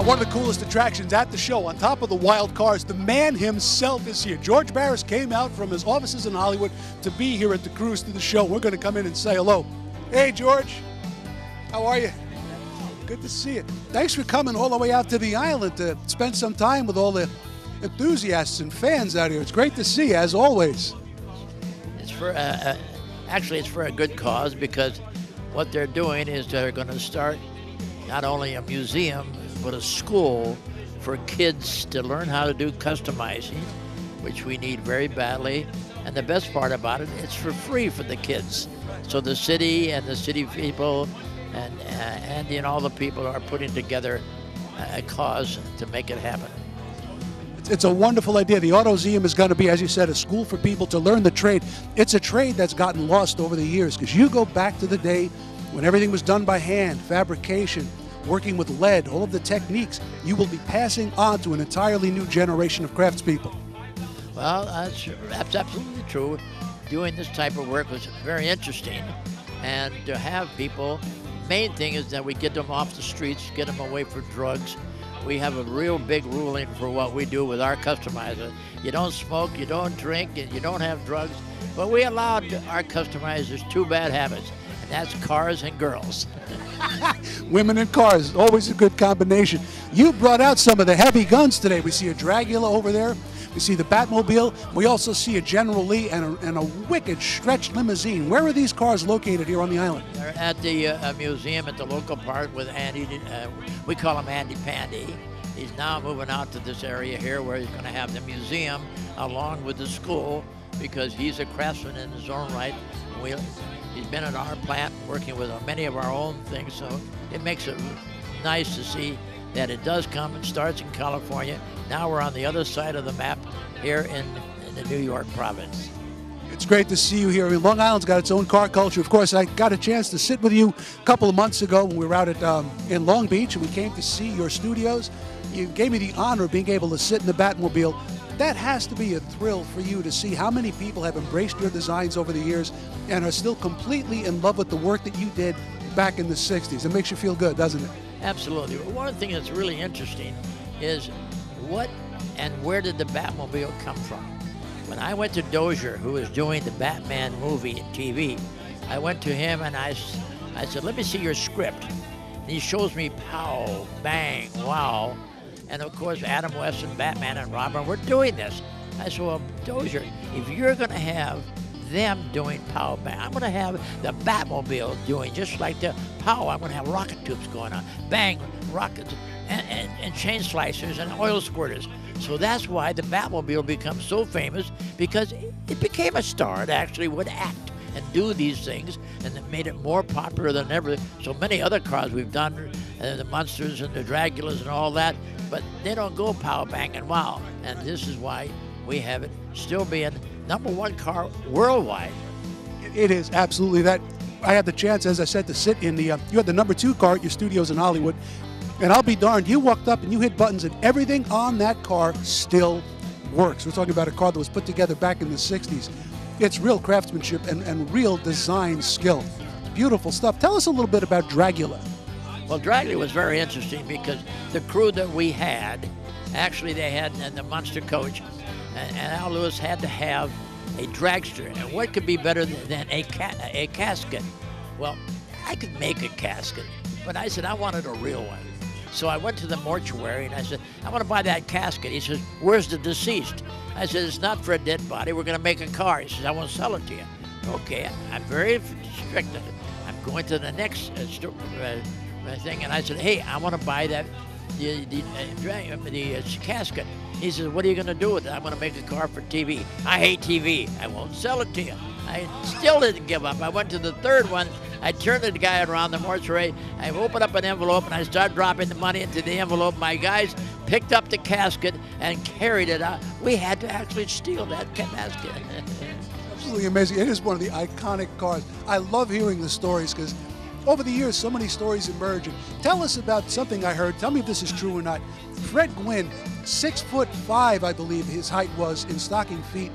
One of the coolest attractions at the show, on top of the wild cars, the man himself is here. George Barris came out from his offices in Hollywood to be here at the cruise to the show. We're going to come in and say hello. Hey, George. How are you? Good to see you. Thanks for coming all the way out to the island to spend some time with all the enthusiasts and fans out here. It's great to see you, as always. It's for actually it's for a good cause, because what they're doing is they're going to start not only a museum but a school for kids to learn how to do customizing, which we need very badly. And the best part about it, it's for free for the kids. So the city and the city people and Andy and all the people are putting together a cause to make it happen. It's a wonderful idea. The Autoseum is going to be, as you said, a school for people to learn the trade. It's a trade that's gotten lost over the years, because you go back to the day when everything was done by hand, fabrication, working with lead, all of the techniques you will be passing on to an entirely new generation of craftspeople. Well, that's absolutely true. Doing this type of work was very interesting, and to have people, main thing is that we get them off the streets, get them away from drugs. We have a real big ruling for what we do with our customizers. You don't smoke, you don't drink, and you don't have drugs, but we allowed our customizers two bad habits, and that's cars and girls. Women and cars, always a good combination. You brought out some of the heavy guns today. We see a Dragula over there. We see the Batmobile. We also see a General Lee and a wicked stretched limousine. Where are these cars located here on the island? They're at the museum at the local park with Andy. We call him Andy Pandy. He's now moving out to this area here where he's going to have the museum along with the school, because he's a craftsman in his own right. He's been at our plant working with many of our own things, so it makes it nice to see that it does come and starts in California. Now we're on the other side of the map here in the New York province. It's great to see you here. I mean, Long Island's got its own car culture. Of course, I got a chance to sit with you a couple of months ago when we were out in Long Beach, and we came to see your studios. You gave me the honor of being able to sit in the Batmobile. That has to be a thrill for you to see how many people have embraced your designs over the years and are still completely in love with the work that you did back in the 60s. It makes you feel good, doesn't it? Absolutely. One thing that's really interesting is what and where did the Batmobile come from? When I went to Dozier, who was doing the Batman movie and TV, I went to him and I said, let me see your script. And he shows me pow, bang, wow. And of course, Adam West and Batman and Robin were doing this. I said, well, Dozier, if you're going to have them doing pow, bang, I'm going to have the Batmobile doing just like the pow. I'm going to have rocket tubes going on, bang, rockets, and chain slicers and oil squirters. So that's why the Batmobile becomes so famous, because it became a star. It actually would act and do these things, and it made it more popular than ever. So many other cars we've done, the Monsters and the Dragulas and all that, but they don't go pow, bang, and wow. And this is why we have it still being #1 car worldwide. It is absolutely that. I had the chance, as I said, to sit in the, you had the #2 car at your studios in Hollywood, and I'll be darned, you walked up and you hit buttons and everything on that car still works. We're talking about a car that was put together back in the 60s. It's real craftsmanship and real design skill. Beautiful stuff. Tell us a little bit about Dragula. Well, Dragula was very interesting because the crew that we had, actually they had the monster coach, and Al Lewis had to have a dragster. And what could be better than a casket? Well, I could make a casket, but I said I wanted a real one. So I went to the mortuary and I said, I want to buy that casket. He says, where's the deceased? I said, it's not for a dead body. We're going to make a car. He says, I want to sell it to you. Okay, I'm very strict. I'm going to the next thing, and I said, hey, I want to buy that the casket. He says, what are you going to do with it? I'm going to make a car for TV. I hate TV. I won't sell it to you. I still didn't give up. I went to the third one. I turned the guy around the mortuary. I opened up an envelope, and I started dropping the money into the envelope. My guys picked up the casket and carried it out. We had to actually steal that casket. Absolutely amazing. It is one of the iconic cars. I love hearing the stories because over the years, so many stories emerge. And tell us about something I heard. Tell me if this is true or not. Fred Gwynn, 6'5", I believe his height was in stocking feet.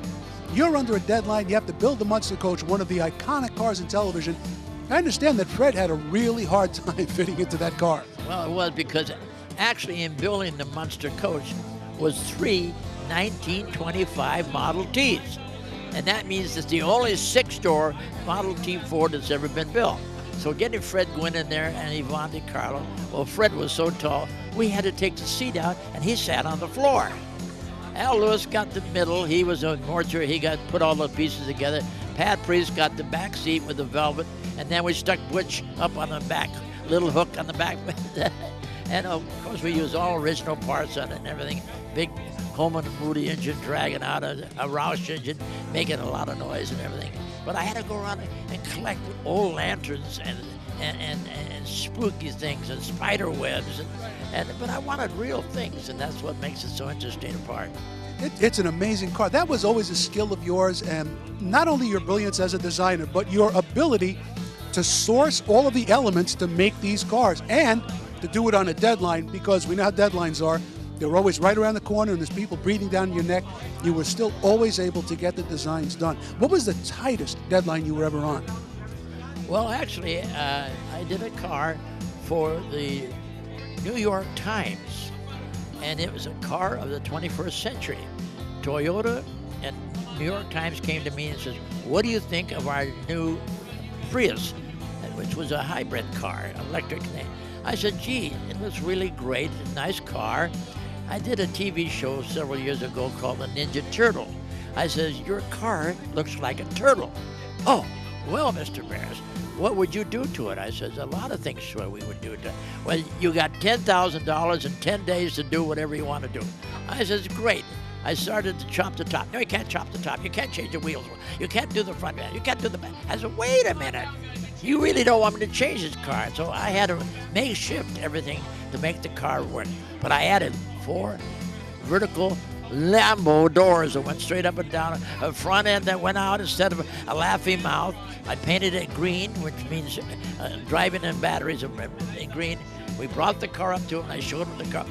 You're under a deadline. You have to build the Monster Coach, one of the iconic cars in television. I understand that Fred had a really hard time fitting into that car. Well, it was because actually in building the Munster coach was 3 1925 Model Ts. And that means it's the only 6-door Model T Ford that's ever been built. So getting Fred Gwynn in there and Yvonne DiCarlo, well, Fred was so tall, we had to take the seat out, and he sat on the floor. Al Lewis got the middle. He was a mortar. He got put all the pieces together. Pat Priest got the back seat with the velvet, and then we stuck Butch up on the back, little hook on the back. And of course, we used all original parts on it and everything. Big Coleman Moody engine dragging out a Roush engine, making a lot of noise and everything. But I had to go around and collect old lanterns and spooky things and spider webs, but I wanted real things, and that's what makes it so interesting a part. It's an amazing car. That was always a skill of yours, and not only your brilliance as a designer, but your ability to source all of the elements to make these cars, and to do it on a deadline, because we know how deadlines are. They're always right around the corner, and there's people breathing down your neck. You were still always able to get the designs done. What was the tightest deadline you were ever on? Well, actually, I did a car for the New York Times, and it was a car of the 21st century. Toyota and New York Times came to me and says, "What do you think of our new Prius?" which was a hybrid car, electric. I said, "Gee, it looks really great, a nice car." I did a TV show several years ago called The Ninja Turtle. I says, "Your car looks like a turtle." "Oh, well, Mr. Barris, what would you do to it?" I says, "A lot of things we would do to it." "Well, you got $10,000 and 10 days to do whatever you want to do." I says, "Great." I started to chop the top. "No, you can't chop the top. You can't change the wheels. You can't do the front end. You can't do the back." I said, "Wait a minute. You really don't want me to change this car." So I had to makeshift everything to make the car work. But I added 4 vertical Lambo doors that went straight up and down, a front end that went out instead of a laughing mouth. I painted it green, which means driving in batteries in green. We brought the car up to him, and I showed him the car.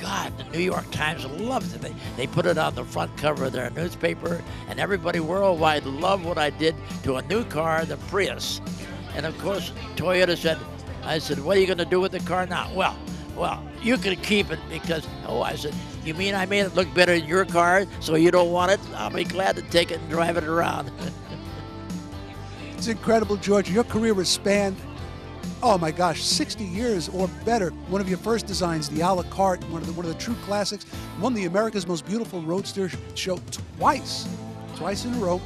God, the New York Times loved it. They put it on the front cover of their newspaper, and everybody worldwide loved what I did to a new car, the Prius. And of course, Toyota said, I said, "What are you going to do with the car now?" Well, you can keep it because, I said, "You mean I made it look better than your car, so you don't want it? I'll be glad to take it and drive it around." It's incredible, George. Your career has spanned, oh my gosh, 60 years or better. One of your first designs, the a la carte, one of the true classics, won the America's Most Beautiful Roadster show twice in a row.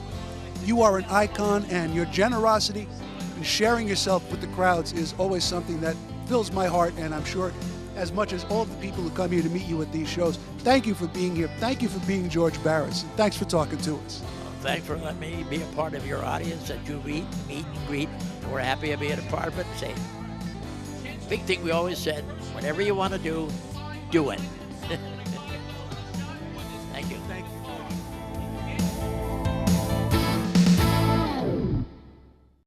You are an icon, and your generosity and sharing yourself with the crowds is always something that fills my heart, and I'm sure as much as all of the people who come here to meet you at these shows. Thank you for being here. Thank you for being George Barris. And thanks for talking to us. Thanks for letting me be a part of your audience that you meet and greet. And we're happy to be a part of it. Say, big thing we always said, whatever you want to do, do it.